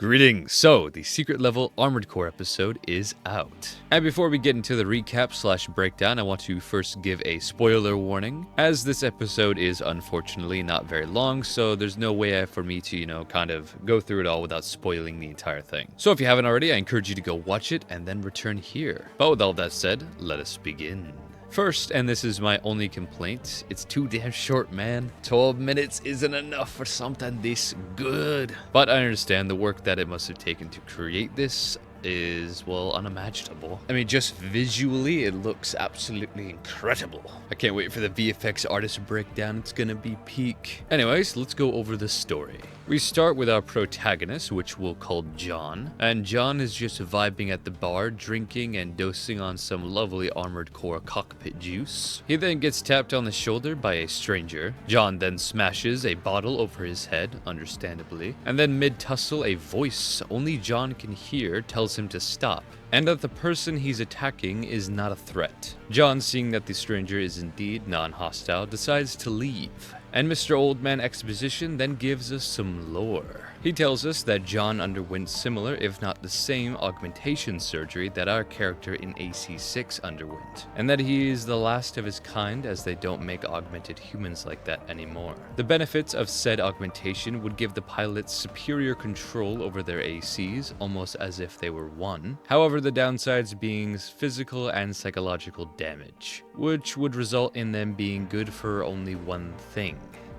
Greetings! So, the Secret Level Armored Core episode is out. And before we get into the recap / breakdown, I want to first give a spoiler warning, as this episode is unfortunately not very long, so there's no way for me to, kind of go through it all without spoiling the entire thing. So if you haven't already, I encourage you to go watch it and then return here. But with all that said, let us begin. First, and this is my only complaint, it's too damn short, man. 12 minutes isn't enough for something this good. But I understand the work that it must have taken to create this is, well, unimaginable. I mean, just visually, it looks absolutely incredible. I can't wait for the VFX artist breakdown. It's gonna be peak. Anyways, let's go over the story. We start with our protagonist, which we'll call John. And John is just vibing at the bar, drinking and dosing on some lovely Armored Core cockpit juice. He then gets tapped on the shoulder by a stranger. John then smashes a bottle over his head, understandably. And then mid-tussle, a voice only John can hear tells him to stop, and that the person he's attacking is not a threat. John, seeing that the stranger is indeed non-hostile, decides to leave. And Mr. Oldman Exposition then gives us some lore. He tells us that John underwent similar, if not the same, augmentation surgery that our character in AC6 underwent, and that he is the last of his kind as they don't make augmented humans like that anymore. The benefits of said augmentation would give the pilots superior control over their ACs, almost as if they were one. However, the downsides being physical and psychological damage, which would result in them being good for only one thing: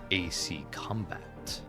AC combat.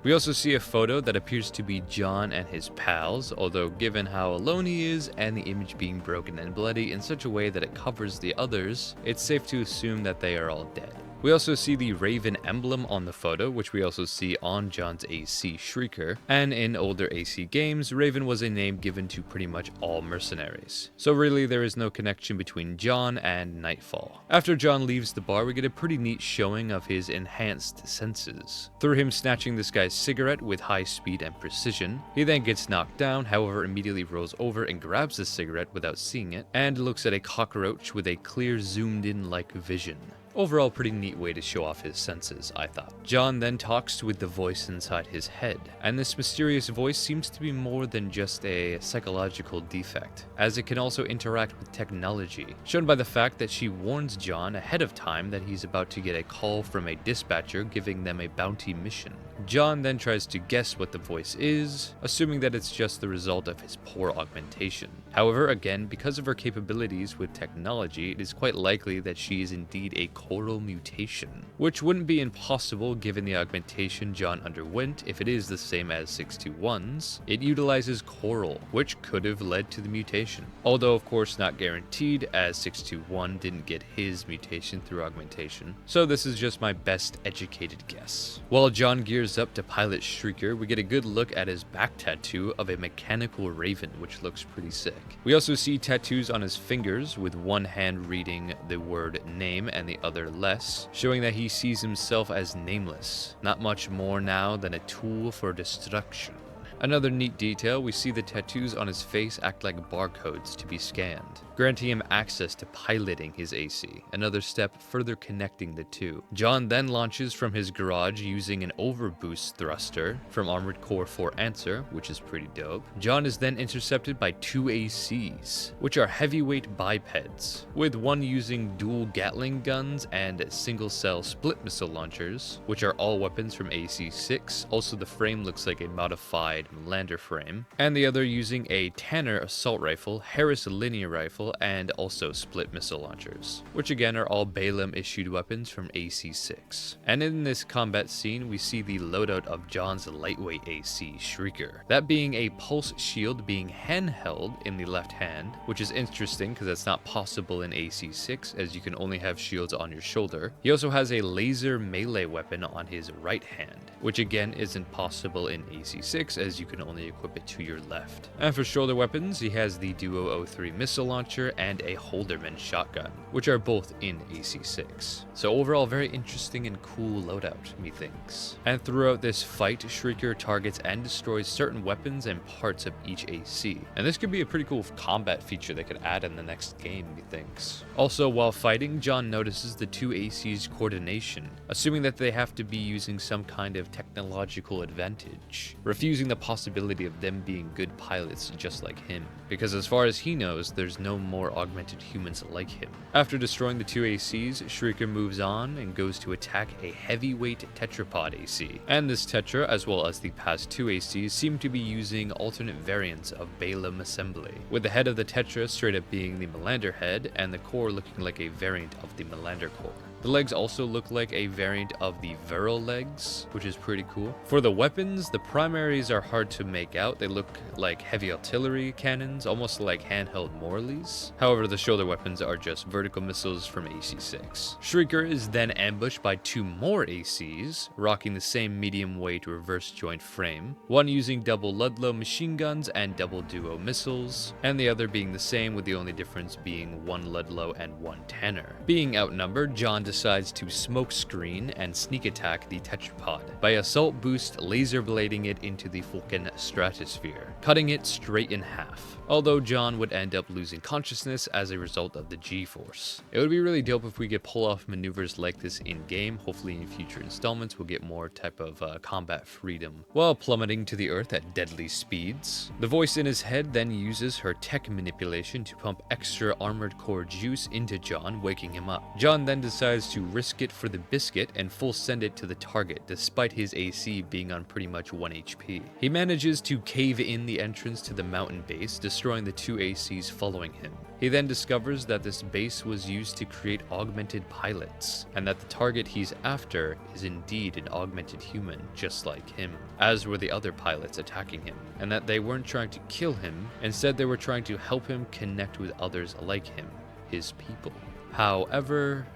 We also see a photo that appears to be John and his pals, although given how alone he is and the image being broken and bloody in such a way that it covers the others, it's safe to assume that they are all dead. We also see the Raven emblem on the photo, which we also see on John's AC Shrieker, and in older AC games, Raven was a name given to pretty much all mercenaries. So really there is no connection between John and Nightfall. After John leaves the bar, we get a pretty neat showing of his enhanced senses. Through him snatching this guy's cigarette with high speed and precision, he then gets knocked down, however immediately rolls over and grabs the cigarette without seeing it, and looks at a cockroach with a clear zoomed in like vision. Overall, pretty neat way to show off his senses, I thought. John then talks with the voice inside his head, and this mysterious voice seems to be more than just a psychological defect, as it can also interact with technology, shown by the fact that she warns John ahead of time that he's about to get a call from a dispatcher giving them a bounty mission. John then tries to guess what the voice is, assuming that it's just the result of his poor augmentation. However, again, because of her capabilities with technology, it is quite likely that she is indeed a coral mutation, which wouldn't be impossible given the augmentation John underwent. If it is the same as 621's, it utilizes coral, which could have led to the mutation. Although of course not guaranteed, as 621 didn't get his mutation through augmentation. So this is just my best educated guess. While John gears up to pilot Shrieker, we get a good look at his back tattoo of a mechanical raven, which looks pretty sick. We also see tattoos on his fingers, with one hand reading the word name and the other less, showing that he sees himself as nameless, not much more now than a tool for destruction. Another neat detail, we see the tattoos on his face act like barcodes to be scanned, granting him access to piloting his AC, another step further connecting the two. John then launches from his garage using an overboost thruster from Armored Core 4 Answer, which is pretty dope. John is then intercepted by two ACs, which are heavyweight bipeds, with one using dual Gatling guns and single-cell split missile launchers, which are all weapons from AC6. Also, the frame looks like a modified lander frame, and the other using a Tanner assault rifle, Harris linear rifle, and also split missile launchers, which again are all Balaam issued weapons from AC6. And in this combat scene, we see the loadout of John's lightweight AC Shrieker, that being a pulse shield being handheld in the left hand, which is interesting because that's not possible in AC6, as you can only have shields on your shoulder. He also has a laser melee weapon on his right hand, which again isn't possible in AC6, as you can only equip it to your left. And for shoulder weapons, he has the Duo 03 missile launcher and a Holderman shotgun, which are both in AC6. So overall, very interesting and cool loadout, methinks. And throughout this fight, Shrieker targets and destroys certain weapons and parts of each AC. And this could be a pretty cool combat feature they could add in the next game, methinks. Also, while fighting, John notices the two AC's coordination, assuming that they have to be using some kind of technological advantage. Refusing the possibility of them being good pilots just like him, because as far as he knows, there's no more augmented humans like him. After destroying the two ACs, Shrieker moves on and goes to attack a heavyweight tetrapod AC. And this Tetra, as well as the past two ACs, seem to be using alternate variants of Balaam assembly, with the head of the Tetra straight up being the Melander head, and the core looking like a variant of the Melander core. The legs also look like a variant of the Viral legs, which is pretty cool. For the weapons, the primaries are hard to make out. They look like heavy artillery cannons, almost like handheld Morleys. However, the shoulder weapons are just vertical missiles from AC-6. Shrieker is then ambushed by two more ACs, rocking the same medium weight reverse joint frame, one using double Ludlow machine guns and double duo missiles, and the other being the same, with the only difference being one Ludlow and one Tanner. Being outnumbered, John decides to smoke screen and sneak attack the tetrapod by assault boost laser blading it into the Vulcan stratosphere, cutting it straight in half, although John would end up losing consciousness as a result of the G-force. It would be really dope if we could pull off maneuvers like this in-game. Hopefully in future installments we'll get more type of combat freedom while plummeting to the earth at deadly speeds. The voice in his head then uses her tech manipulation to pump extra armored core juice into John, waking him up. John then decides to risk it for the biscuit and full send it to the target despite his AC being on pretty much 1 HP. He manages to cave in the entrance to the mountain base, destroying the two ACs following him. He then discovers that this base was used to create augmented pilots, and that the target he's after is indeed an augmented human just like him, as were the other pilots attacking him, and that they weren't trying to kill him, instead they were trying to help him connect with others like him, his people. However,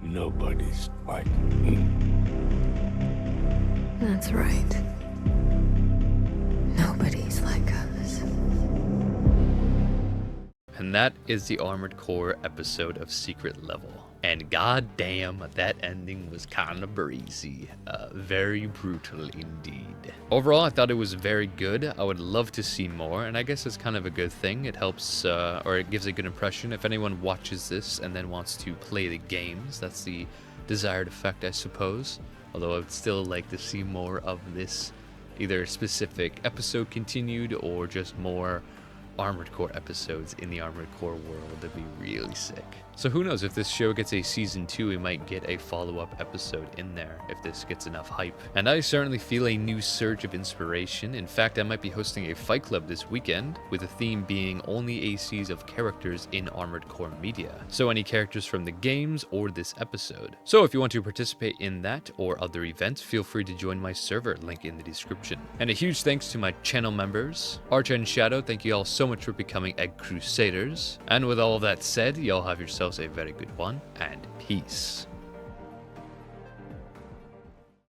nobody's like me. That's right. Nobody's like us. and that is the Armored Core episode of Secret Level. And goddamn, that ending was kind of breezy. Very brutal indeed. Overall, I thought it was very good. I would love to see more, and I guess it's kind of a good thing. It helps, or it gives a good impression. If anyone watches this and then wants to play the games, that's the desired effect, I suppose. Although I would still like to see more of this, either specific episode continued or just more Armored Core episodes in the Armored Core world. That'd be really sick. So who knows, if this show gets a season 2, we might get a follow-up episode in there if this gets enough hype. And I certainly feel a new surge of inspiration. In fact, I might be hosting a fight club this weekend, with the theme being only ACs of characters in Armored Core media. So any characters from the games or this episode. So if you want to participate in that or other events, feel free to join my server, link in the description. And a huge thanks to my channel members, Arch and Shadow, thank you all so much for becoming Egg Crusaders. And with all of that said, y'all have yourselves a very good one, and peace.